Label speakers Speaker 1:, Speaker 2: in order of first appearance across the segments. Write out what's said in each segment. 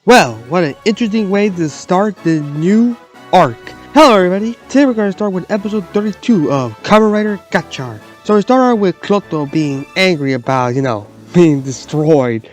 Speaker 1: Well, what an interesting way to start the new arc. Hello everybody, today we're going to start with episode 32 of Kamen Rider Gotchard. So we start out with Clotho being angry about, being destroyed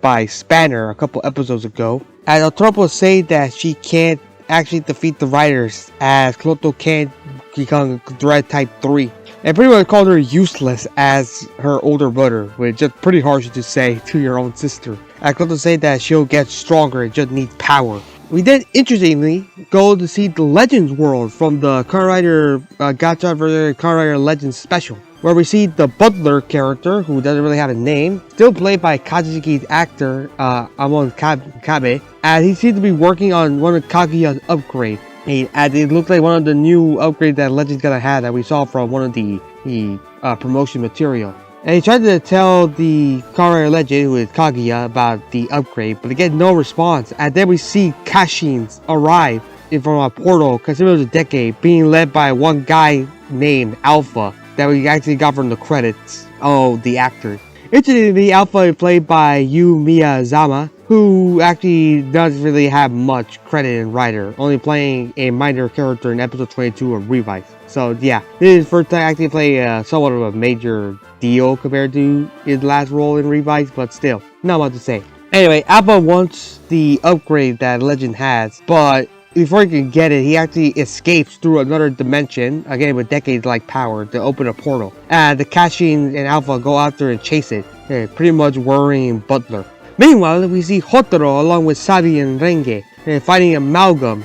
Speaker 1: by Spanner a couple episodes ago. And Otropos say that she can't actually defeat the Riders as Clotho can't become Dread Type 3. And pretty much called her useless as her older brother, which is pretty harsh to say to your own sister. Clotho say that she'll get stronger and just needs power. We then, interestingly, go to see the Legends world from the Kamen Rider Gotchard vs. Kamen Rider Legends special, where we see the Butler character, who doesn't really have a name, still played by Kazuki's actor, Amon Kabe, and he seems to be working on one of Kaguya's upgrades. And it looks like one of the new upgrades that Legends gonna have that we saw from one of the promotion material. And he tried to tell the Kamen Rider Legend, who is Kaguya, about the upgrade, but they get no response. And then we see Kashins arrive from a portal, considered it was a decade, being led by one guy named Alpha that we actually got from the credits. Oh, the actor. Interestingly, Alpha is played by Yu Miyazama, who actually doesn't really have much credit in Rider, only playing a minor character in episode 22 of Revice. So yeah, this is his first time actually play somewhat of a major deal compared to his last role in Revice, but still, not much to say. Anyway, Alpha wants the upgrade that Legend has, but before he can get it, he actually escapes through another dimension, again with decades-like power, to open a portal. The Kashin and Alpha go after and chase it, pretty much worrying Butler. Meanwhile, we see Hotaro along with Sabi and Renge fighting Amalgam,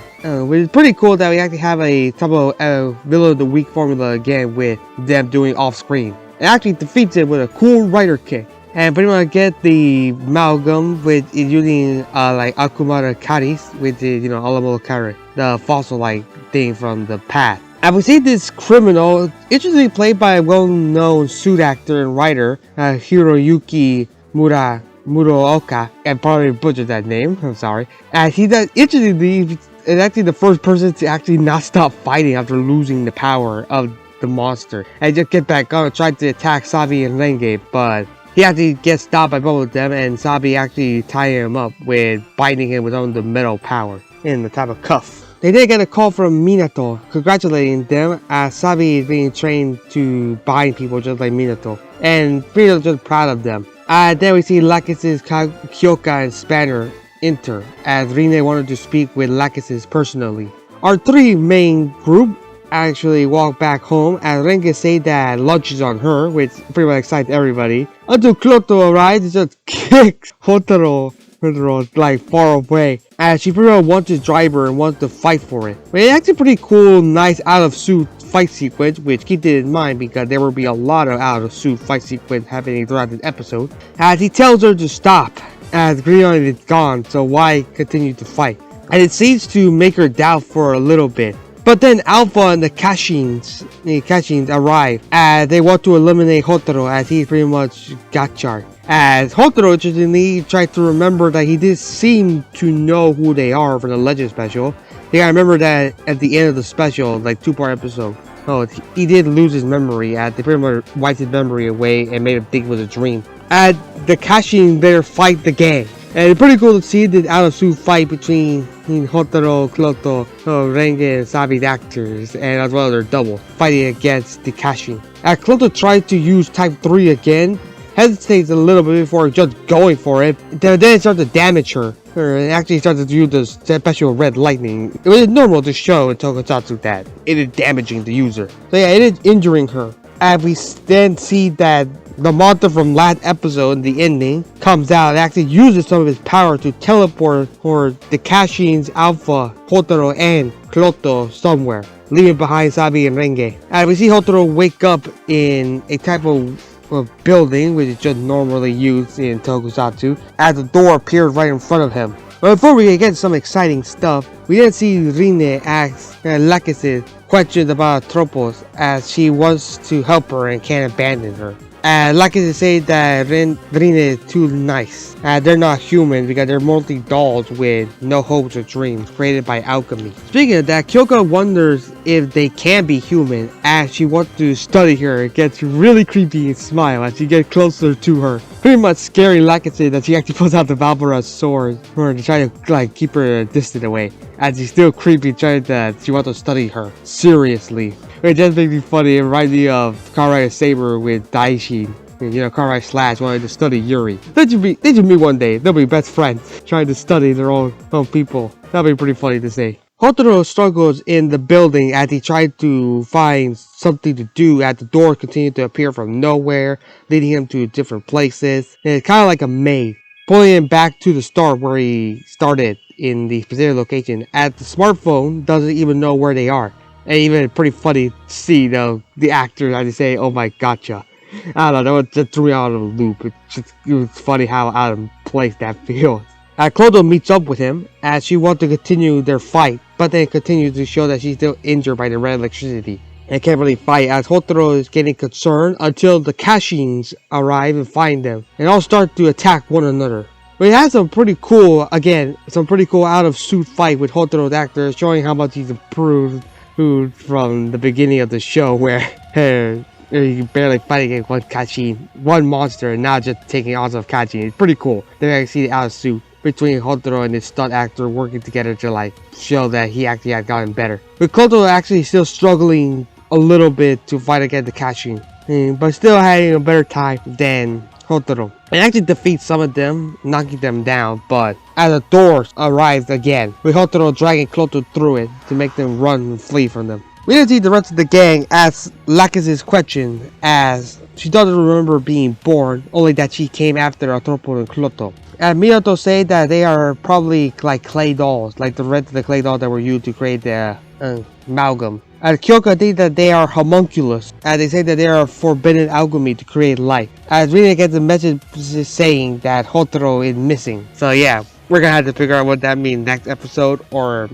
Speaker 1: which is pretty cool that we actually have a type of Villain of the Week formula again with them doing off-screen. It actually defeats it with a cool Rider kick. And pretty much get the Amalgam with using like Akumara Karis, which is, Alamo Kari, the fossil-like thing from the past. And we see this criminal, interestingly played by a well-known suit actor and writer, Hiroyuki Murooka, and probably butchered that name, I'm sorry. And he does, interestingly, is actually the first person to actually not stop fighting after losing the power of the monster. And just get back on and try to attack Sabi and Renge, but he actually gets stopped by both of them, and Sabi actually tying him up with biting him with on the metal power in the type of cuff. They then get a call from Minato congratulating them as Sabi is being trained to bind people just like Minato, and pretty much just proud of them. Then we see Lakis's Kyoka and Spanner enter as Rine wanted to speak with Lakis's personally. Our three main group actually walk back home as Renge say that lunch is on her, which pretty much excites everybody, until Clotho arrives and just kicks Hotaro like far away, as she pretty much wants to drive her and wants to fight for it. But it's actually pretty cool, nice out of suit fight sequence, which keep it in mind because there will be a lot of out of suit fight sequence happening throughout this episode, as he tells her to stop as Grion is gone, so why continue to fight? And it seems to make her doubt for a little bit. But then Alpha and the Kashins arrive as they want to eliminate Hotaro as he's pretty much Gotchard. As Hotaro, interestingly, tried to remember that he did seem to know who they are for the Legend special. You gotta remember that at the end of the special, like 2-part episode, he did lose his memory as they pretty much wiped his memory away and made him think it was a dream. And the Kashin there fight the gang. And it's pretty cool to see this out-of-suit fight between Hotaro, Clotho, Renge, and Sabi's actors, and as well as their double, fighting against the Kashin. As Clotho tries to use Type 3 again, hesitates a little bit before just going for it, then it starts to damage her. It actually starts to use the special red lightning. It was normal to show in Tokusatsu that it is damaging the user. So yeah, it is injuring her. And we then see that the monster from last episode in the ending comes out and actually uses some of his power to teleport for the Kashin's Alpha, Hotaro, and Clotho somewhere, leaving behind Sabi and Renge. And we see Hotaro wake up in a type of building which is just normally used in Tokusatsu as the door appears right in front of him. But before we get some exciting stuff, we then see Rine ask Lakis questions about Tropos as she wants to help her and can't abandon her. Like to say that Rine is too nice. They're not human because they're mostly dolls with no hopes or dreams created by alchemy. Speaking of that, Kyoko wonders if they can be human as she wants to study her. It gets really creepy and smile as she gets closer to her. Pretty much scary Lakase that she actually pulls out the Valvera's sword for to try to like keep her distant away. As she's still creepy trying to she wants to study her seriously. It just makes me funny. It reminds me of Kamen Rider Saber with Daishin. Kamen Rider Slash wanted to study Yuri. They should meet one day. They'll be best friends trying to study their own people. That'll be pretty funny to say. Hotaro struggles in the building as he tried to find something to do as the doors continue to appear from nowhere, leading him to different places. And it's kind of like a maze, pulling him back to the start where he started in the specific location, as the smartphone doesn't even know where they are. And even pretty funny to see the actors as they say, "Oh my gotcha." I don't know, it just threw me out of the loop. It was funny how out of place that feels. Clotho meets up with him as she wants to continue their fight, but then continues to show that she's still injured by the red electricity and can't really fight as Hotaro is getting concerned until the Kashins arrive and find them and all start to attack one another. But it has some pretty cool out of suit fight with Hotaro's actor showing how much he's improved from the beginning of the show where you barely fighting against one monster and now just taking on of Kashin. It's pretty cool. They actually see the out of suit between Hotaro and his stunt actor working together to like show that he actually had gotten better. But Clotho actually still struggling a little bit to fight against the Kashin, but still having a better time than Hotaro. It actually defeats some of them, knocking them down, but as the doors arrives again, with Hotaro dragging Clotho through it to make them run and flee from them. We didn't see the rest of the gang ask Lakase's question as she doesn't remember being born, only that she came after Atropo and Clotho. And Minato say that they are probably like clay dolls, like the rest of the clay dolls that were used to create the amalgam. And Kyoko thinks that they are homunculus, and they say that they are forbidden alchemy to create life. As Rina gets a message saying that Hotaro is missing. So yeah, we're gonna have to figure out what that means next episode or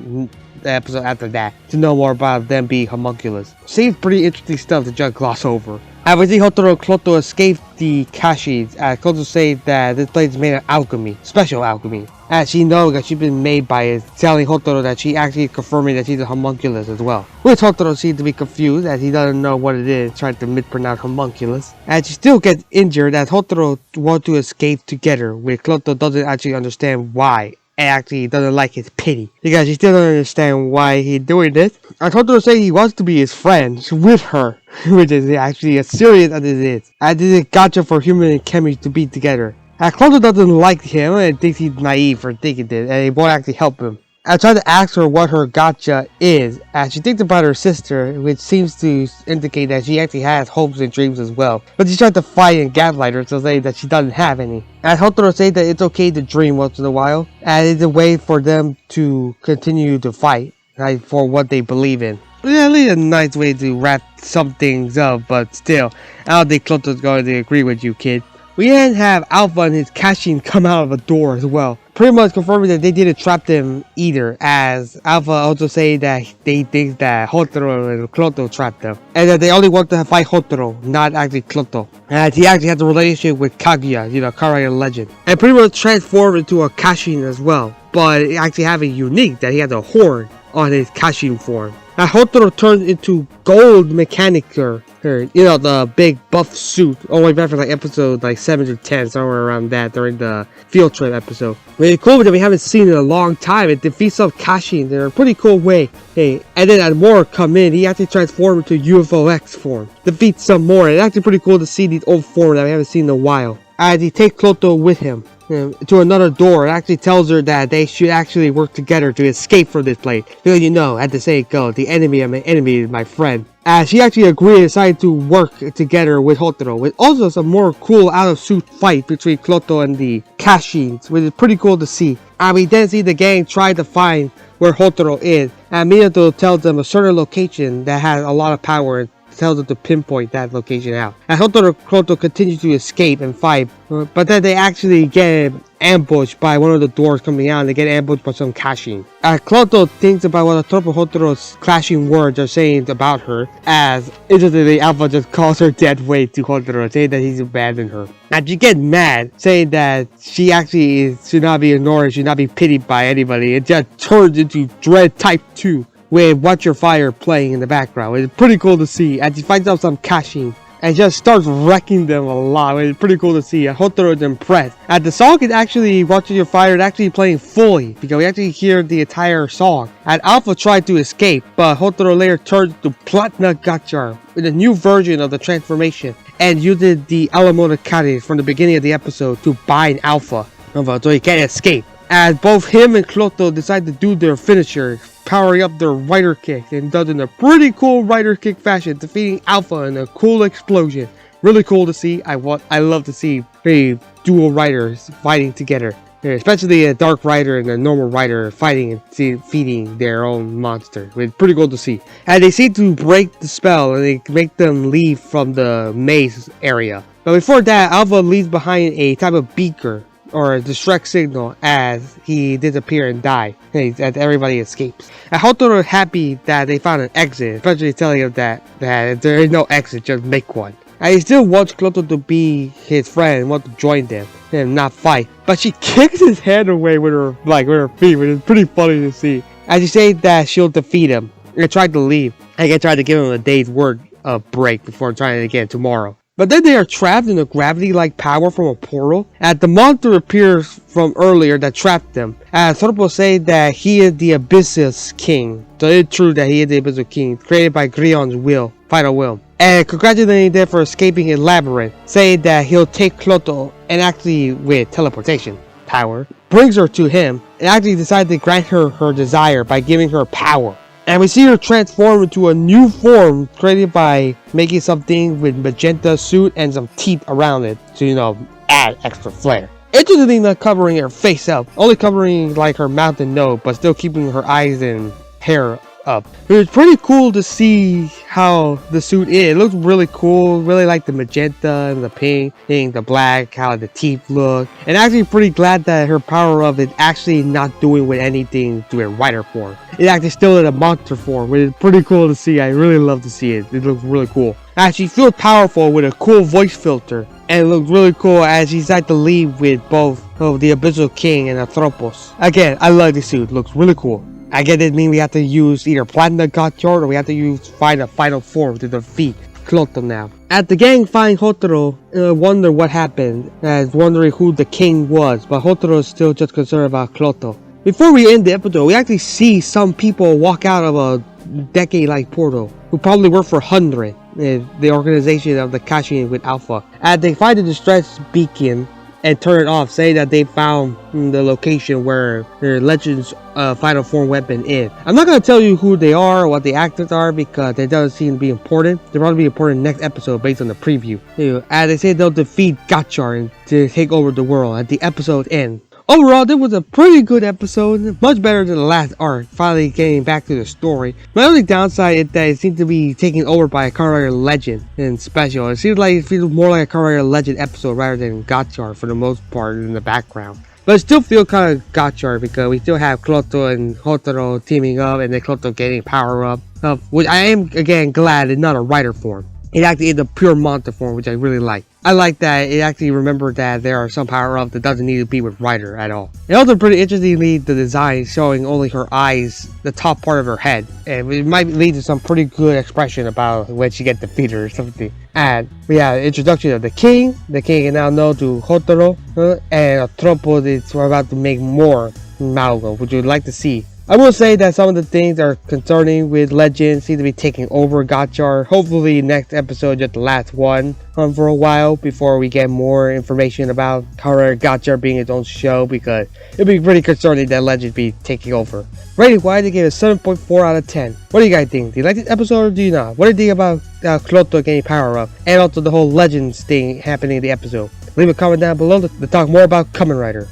Speaker 1: the episode after that to know more about them being homunculus. Seems pretty interesting stuff to just gloss over. We see Hotaro and Clotho escape the Kashis as Clotho says that this place is made of alchemy, special alchemy. As she knows that she's been made by it, telling Hotaro that she actually is confirming that she's a homunculus as well. Which Hotaro seems to be confused as he doesn't know what it is, trying to mispronounce homunculus. And she still gets injured as Hotaro wants to escape together, where Clotho doesn't actually understand why. And actually doesn't like his pity because he still doesn't understand why he's doing this. And Totoro says he wants to be his friend with her, which is actually as serious as it is. And this is gotcha for human and chemistry to be together. And Clotho doesn't like him and thinks he's naive for thinking this, and he won't actually help him. I tried to ask her what her gotcha is, as she thinks about her sister, which seems to indicate that she actually has hopes and dreams as well. But she tried to fight and gaslight her to say that she doesn't have any. And Hotaro says that it's okay to dream once in a while, and it's a way for them to continue to fight, like, for what they believe in. Yeah, at least a nice way to wrap some things up, but still, I don't think Clotho's going to agree with you, kid. We then have Alpha and his Kashin come out of a door as well, pretty much confirming that they didn't trap them either, as Alpha also say that they think that Hotaro and Clotho trapped them, and that they only want to fight Hotaro, not actually Clotho, as he actually has a relationship with Kaguya, Kamen Rider legend, and pretty much transformed into a Kashin as well, but actually having unique that he has a horn on his Kashin form. Now Hotaro turns into Gold Mechanicur, the big buff suit, all the way back from like episode like 7 to 10, somewhere around that during the field trip episode. Really cool that we haven't seen in a long time. It defeats some Kashin in a pretty cool way. Hey, and then as more come in, he actually transformed into UFO-X form. Defeats some more. It's actually pretty cool to see these old forms that we haven't seen in a while. As he takes Clotho with him to another door, it actually tells her that they should actually work together to escape from this place. Because at the saying goes, the enemy of my enemy is my friend. As she actually agreed and decided to work together with Hotaro, with also some more cool out-of-suit fight between Clotho and the Kashins, which is pretty cool to see. And we then see the gang try to find where Hotaro is, and Minato tells them a certain location that has a lot of power tells them to pinpoint that location out. As Hotaro and Clotho continue to escape and fight, but then they actually get ambushed by one of the doors coming out, and they get ambushed by some Kashin. Clotho thinks about what Atropo Hotaro's clashing words are saying about her, as instantly Alpha just calls her dead weight to Hotaro, saying that he's abandoned her. And she gets mad, saying that she actually should not be ignored, should not be pitied by anybody. It just turns into Dread Type 2 with Watch Your Fire playing in the background. It's pretty cool to see, and she finds out some Kashin and just starts wrecking them a lot. It's pretty cool to see. Hotaro is impressed. And the song is actually, Watching Your Fire, is actually playing fully, because we actually hear the entire song. And Alpha tried to escape, but Hotaro later turns to Platinum Gotchard with a new version of the transformation, and uses the Alamoda Kari from the beginning of the episode to bind Alpha, so he can't escape. As both him and Clotho decide to do their finisher, powering up their rider kick, and does in a pretty cool rider kick fashion, defeating Alpha in a cool explosion. Really cool to see. I love to see three dual riders fighting together, especially a dark rider and a normal rider fighting and defeating their own monster. It's pretty cool to see. And they seem to break the spell, and they make them leave from the maze area. But before that, Alpha leaves behind a type of beaker or a distress signal as he disappears and dies, as everybody escapes. And Hotaro is happy that they found an exit, especially telling him that there is no exit, just make one. And he still wants Clotho to be his friend, wants to join them and not fight. But she kicks his hand away with her feet, which is pretty funny to see. And she says that she'll defeat him and tried to leave. And I tried to give him a day's work break before trying it again tomorrow. But then they are trapped in a gravity-like power from a portal, as the monster appears from earlier that trapped them. As Sorpo says that he is the Abyss's king. So it's true that he is the Abyss's king, created by Grion's final will. And congratulating them for escaping his labyrinth, saying that he'll take Clotho, and actually with teleportation power, brings her to him, and actually decides to grant her her desire by giving her power. And we see her transform into a new form created by making something with magenta suit and some teeth around it to, add extra flair. Interestingly, not covering her face up, only covering like her mouth and nose, but still keeping her eyes and hair up. It was pretty cool to see how the suit is. It looks really cool. Really like the magenta and the pink and the black, how the teeth look. And actually pretty glad that her power up is actually not doing with anything to a rider form. It's actually still in a monster form, which is pretty cool to see. I really love to see it. It looks really cool. And she feels powerful with a cool voice filter. And it looks really cool as she decided to leave with both the Abyssal King and Atropos. Again, I love the suit. It looks really cool. I guess it means we have to use either Platinum Gotchard or we have to find a final form to defeat Clotho now. As the gang find Hotaro, wonder what happened, as wondering who the king was, but Hotaro is still just concerned about Clotho. Before we end the episode, we actually see some people walk out of a decade-like portal, who probably work for 100, the organization of the Kashin with Alpha. As they find the distress beacon and turn it off, saying that they found the location where their Legend's final form weapon is. I'm not going to tell you who they are or what the actors are because they doesn't seem to be important. They'll probably be important next episode based on the preview. As they say, they'll defeat Gotchard to take over the world at the episode end. Overall, this was a pretty good episode, much better than the last arc, finally getting back to the story. My only downside is that it seems to be taken over by a Kamen Rider Legend and special. It seems like it feels more like a Kamen Rider Legend episode rather than Gotchard for the most part in the background. But it still feels kind of Gotchard because we still have Clotho and Hotaro teaming up and then Clotho getting power up, which I am again glad it's not a rider form. It actually is a pure monster form, which I really like. I like that it actually remembered that there are some power-ups that doesn't need to be with Rider at all. And also pretty interestingly, the design showing only her eyes, the top part of her head. And it might lead to some pretty good expression about when she gets defeated or something. And we have introduction of the king. The king is now known to Hotaro. And Atropos is about to make more amalgam, which you'd like to see. I will say that some of the things that are concerning with Legend seem to be taking over Gotchard. Hopefully next episode just the last one for a while before we get more information about Kamen Rider Gotchard being its own show, because it'd be pretty concerning that Legend be taking over. Rating wise, they gave it 7.4 out of 10. What do you guys think? Do you like this episode or do you not? What do you think about Clotho getting power up and also the whole Legends thing happening in the episode? Leave a comment down below to talk more about Kamen Rider.